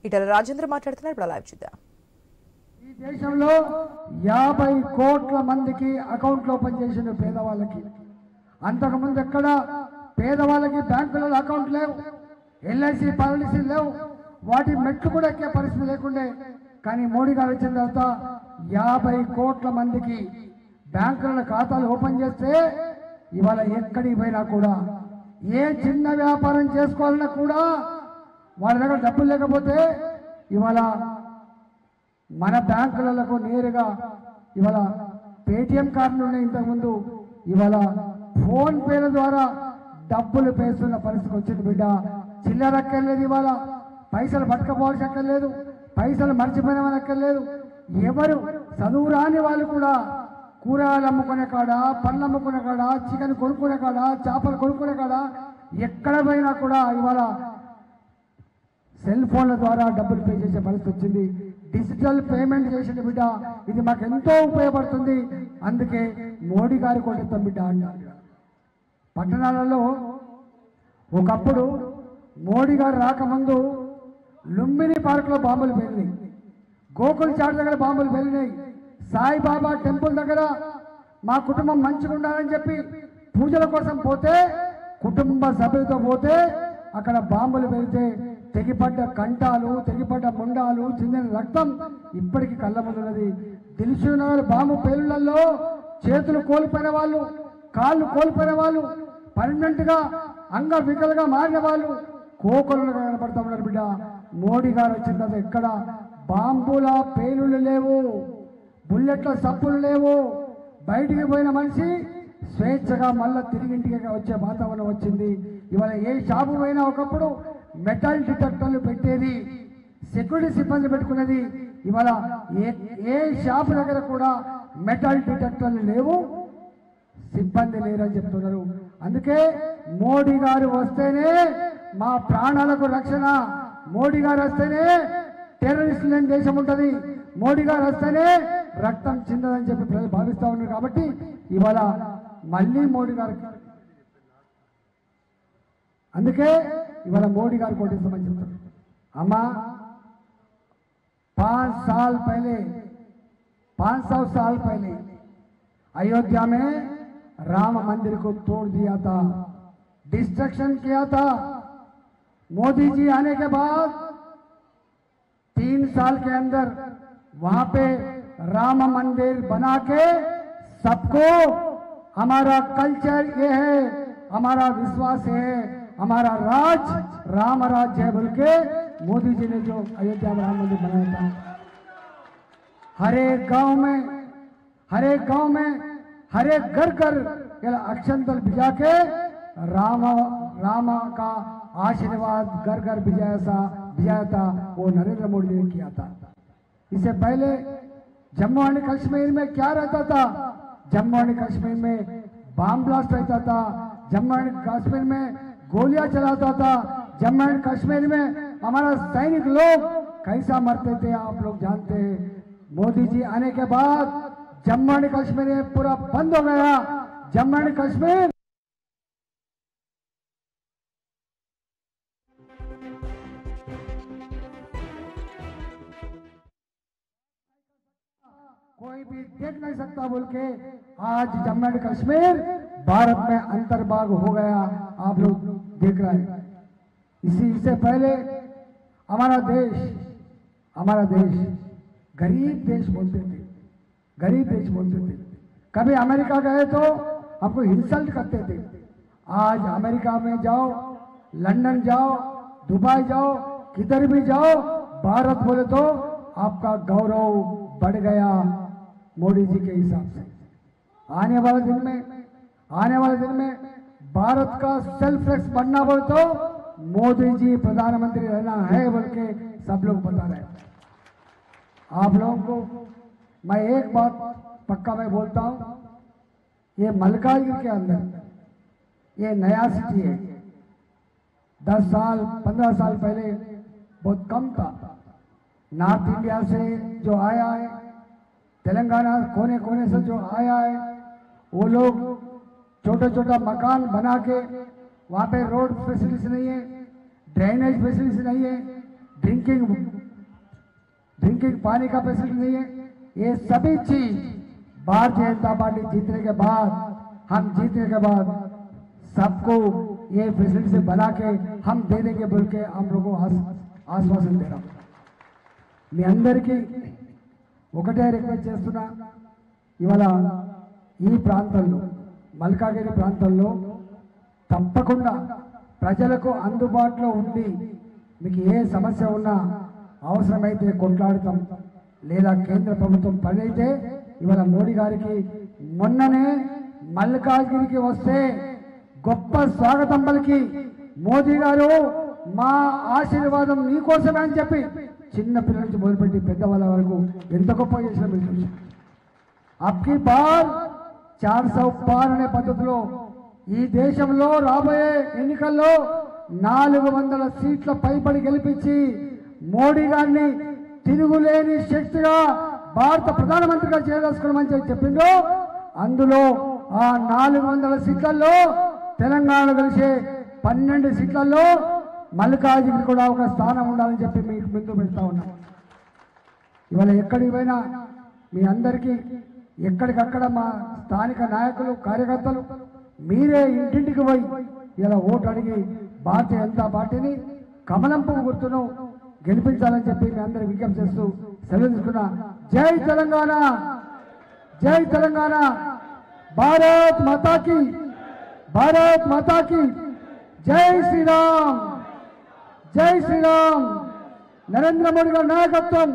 ఈటల రాజేంద్ర మాట్లాడుతున్నారు. ఇప్పుడు లైవ్ చూద్దాం. ఈ దేశంలో 50 కోట్ల మందికి అకౌంట్లు ఓపెన్ చేసిన పేదవాళ్ళకి. అంతకుముందు ఎక్కడ పేదవాళ్ళకి బ్యాంకులలో అకౌంట్ లేవు, ఎల్ఐసి పాలసీ లేవు, వాటి మెట్లు కూడా ఎక్కే పరిస్థితి లేకుండే. కానీ మోడీ గారు వచ్చిన తర్వాత 50 కోట్ల మందికి బ్యాంకుల ఖాతాలు ఓపెన్ చేస్తే ఇవాళ ఎక్కడికి పోయినా కూడా ఏ చిన్న వ్యాపారం చేసుకోవాలన్నా కూడా వాళ్ళ దగ్గర డబ్బులు లేకపోతే ఇవాళ మన బ్యాంకులకు నేరుగా ఇవాళ పేటిఎం కార్డులు ఉన్నాయి. ఇంతకుముందు ఇవాళ ఫోన్ పేల ద్వారా డబ్బులు పేస్తున్న పరిస్థితికి వచ్చింది బిడ్డ. చిల్లర అక్కర్లేదు, ఇవాళ పైసలు పట్టుకపోవాల్సి అక్కర్లేదు, పైసలు మర్చిపోయినవని అక్కర్లేదు. ఎవరు చదువు రాని వాళ్ళు కూడా కూరగాయలు అమ్ముకునే కాడ, పళ్ళు అమ్ముకునే కాడ, చికెన్ కొనుక్కునే కాడ, చేపలు కొనుక్కునే కాడ ఎక్కడ పోయినా కూడా ఇవాళ సెల్ ఫోన్ల ద్వారా డబ్బులు పే చేసే పరిస్థితి వచ్చింది. డిజిటల్ పేమెంట్ చేసిన బిడ్డ, ఇది మాకు ఎంతో ఉపయోగపడుతుంది. అందుకే మోడీ గారి కొట్టేస్తాం బిడ్డ అన్నారు. పట్టణాలలో ఒకప్పుడు మోడీ గారు రాకముందు లుంబిని పార్కులో బాంబులు పేలినాయి, గోకుల్ చాట్ దగ్గర బాంబులు పేలినాయి, సాయిబాబా టెంపుల్ దగ్గర మా కుటుంబం మంచిగా ఉండాలని చెప్పి పూజల కోసం పోతే, కుటుంబ సభ్యులతో పోతే అక్కడ బాంబులు పేలితే తెగిపడ్డ కంఠాలు, తెగిపడ్డ ముండాలు, చిందిన రక్తం ఇప్పటికీ కళ్ళ ముందున్నది. దిల్సుఖ్నగర్ బాంబు పేలుళ్లలో చేతులు కోల్పోయిన వాళ్ళు, కాళ్ళు కోల్పోయిన వాళ్ళు, పర్మనెంట్గా అంగవికలుగా మారిన వాళ్ళు కోకొలుగా కనపడతా ఉన్నారు బిడ్డ. మోడీ గారు వచ్చిన తర్వాత ఎక్కడ బాంబుల పేలుళ్ళు లేవు, బుల్లెట్ల సప్పులు లేవు. బయటికి పోయిన మనిషి స్వేచ్ఛగా మళ్ళా తిరిగింటికి వచ్చే వాతావరణం వచ్చింది. ఇవాళ ఏ షాపు పోయినా ఒకప్పుడు మెటల్ డిటెక్టర్లు పెట్టేది, సెక్యూరిటీ సిబ్బంది పెట్టుకునేది. ఇవాళ ఏ షాపు దగ్గర కూడా మెటల్ డిటెక్టర్లు లేవు, సిబ్బంది లేరని చెప్తున్నారు. అందుకే మోడీ గారు వస్తేనే మా ప్రాణాలకు రక్షణ, మోడీ గారు వస్తేనే టెర్రరిస్ట్ లేని దేశం ఉంటుంది, మోడీ గారు వస్తేనే రక్తం చిందదని చెప్పి ప్రజలు భావిస్తూ ఉన్నారు. కాబట్టి ఇవాళ మళ్ళీ మోడీ గారు, అందుకే ఇవాళ మోడీ గారు కోటేస్తామని చెప్తారు. అమ్మా 500 साल पहले अयोध्या में राम मंदिर को तोड़ दिया था, डिस्ट्रक्शन किया था। मोदी जी आने के बाद 3 साल के अंदर वहां पे राम मंदिर बना के सबको हमारा कल्चर ये है, हमारा विश्वास है, हमारा राज राम राज्य है बोल के मोदी जी ने जो अयोध्या में राम मंदिर बनाया था। हर एक गांव में, हर एक घर घर अक्षंतल भिजा के राम का आशीर्वाद घर घर भिजाया था, वो नरेंद्र मोदी ने किया था। इससे पहले जम्मू एंड कश्मीर में क्या रहता था? जम्मू एंड कश्मीर में बम ब्लास्ट रहता था, जम्मू एंड कश्मीर में गोलियां चलाता था, जम्मू एंड कश्मीर में हमारा सैनिक लोग कैसा मरते थे आप लोग जानते हैं। मोदी जी आने के बाद जम्मू एंड कश्मीर में पूरा बंद हो गया। जम्मू एंड कश्मीर कोई भी देख नहीं सकता बोल के आज जम्मू एंड कश्मीर भारत में अंतर्भाग हो गया, आप लोग देख रहे हैं। इससे पहले हमारा देश गरीब देश बोलते थे, गरीब देश बोलते थे। कभी अमेरिका गए तो आपको इंसल्ट करते थे। आज अमेरिका में जाओ, लंदन जाओ, दुबई जाओ, किधर भी जाओ, भारत बोले तो आपका गौरव बढ़ गया मोदी जी के हिसाब से। आने वाले दिन में भारत का सेल्फ टैक्स बढ़ना बोले तो मोदी जी प्रधानमंत्री रहना है बोल के सब लोग बता रहे हैं। आप लोगों को मैं एक बात पक्का मैं बोलता हूं, ये मल्काजगिरी के अंदर ये नया सिटी है। 10 साल 15 साल पहले बहुत कम था। नॉर्थ इंडिया से जो आया है, तेलंगाना कोने कोने से जो आया है, वो लोग छोटा छोटा मकान बना के, वहाँ पे रोड फैसिलिटी नहीं है, ड्रेनेज फैसिलिटी नहीं है, ड्रिंकिंग पानी का फैसिलिटी नहीं है। ये सभी चीज भारतीय जनता पार्टी जीतने के बाद, हम जीतने के बाद सबको ये फैसिलिटी से बना के हम दे देंगे बोल के हम लोगों को आश्वासन दे रहा हूं। మీ అందరికీ ఒకటే రిక్వెస్ట్ చేస్తున్నా, ఇవాళ ఈ ప్రాంతంలో మల్కాగిరి ప్రాంతంలో తప్పకుండా ప్రజలకు అందుబాటులో ఉండి మీకు ఏ సమస్య ఉన్నా అవసరమైతే కొట్లాడతాం, లేదా కేంద్ర ప్రభుత్వం పని అయితే ఇవాళ మోడీ గారికి మొన్ననే మల్కాగిరికి వస్తే గొప్ప స్వాగతం పలికి మోదీ గారు మా ఆశీర్వాదం మీకోసమే అని చెప్పి చిన్న పిల్లల నుంచి మొదలుపెట్టి పెద్దవాళ్ళ వరకు ఎంత గొప్ప చేసిన మీరు చూసారు. అబ్కి బార్ 400 పార్ అనే పద్ధతిలో ఈ దేశంలో రాబోయే ఎన్నికల్లో 400 సీట్ల పైబడి గెలిపించి మోడీ గారిని తిరుగులేని శక్తిగా భారత ప్రధానమంత్రిగా చేయదలుచుకోవడం చెప్పిండు. అందులో ఆ 400 సీట్లలో తెలంగాణ కలిసే 12 సీట్లలో మల్కాజిగిరి కూడా ఒక స్థానం ఉండాలని చెప్పి మీకు ముందు పెడతా ఉన్నాం. ఇవాళ ఎక్కడికి పోయినా మీ అందరికీ ఎక్కడికక్కడ మా స్థానిక నాయకులు కార్యకర్తలు మీరే ఇంటింటికి పోయి ఇలా ఓటు అడిగి భారతీయ జనతా పార్టీని కమలం పువ్వు గుర్తును గెలిపించాలని చెప్పి మీ అందరూ విజ్ఞప్తి చేస్తూ సెలవు తీసుకున్నా. జై తెలంగాణ, జై తెలంగాణ, భారత్ మాతాకి, భారత్ మాతాకి, జై శ్రీరామ్, జై శ్రీరామ్. నరేంద్ర మోడీ గారి నాయకత్వం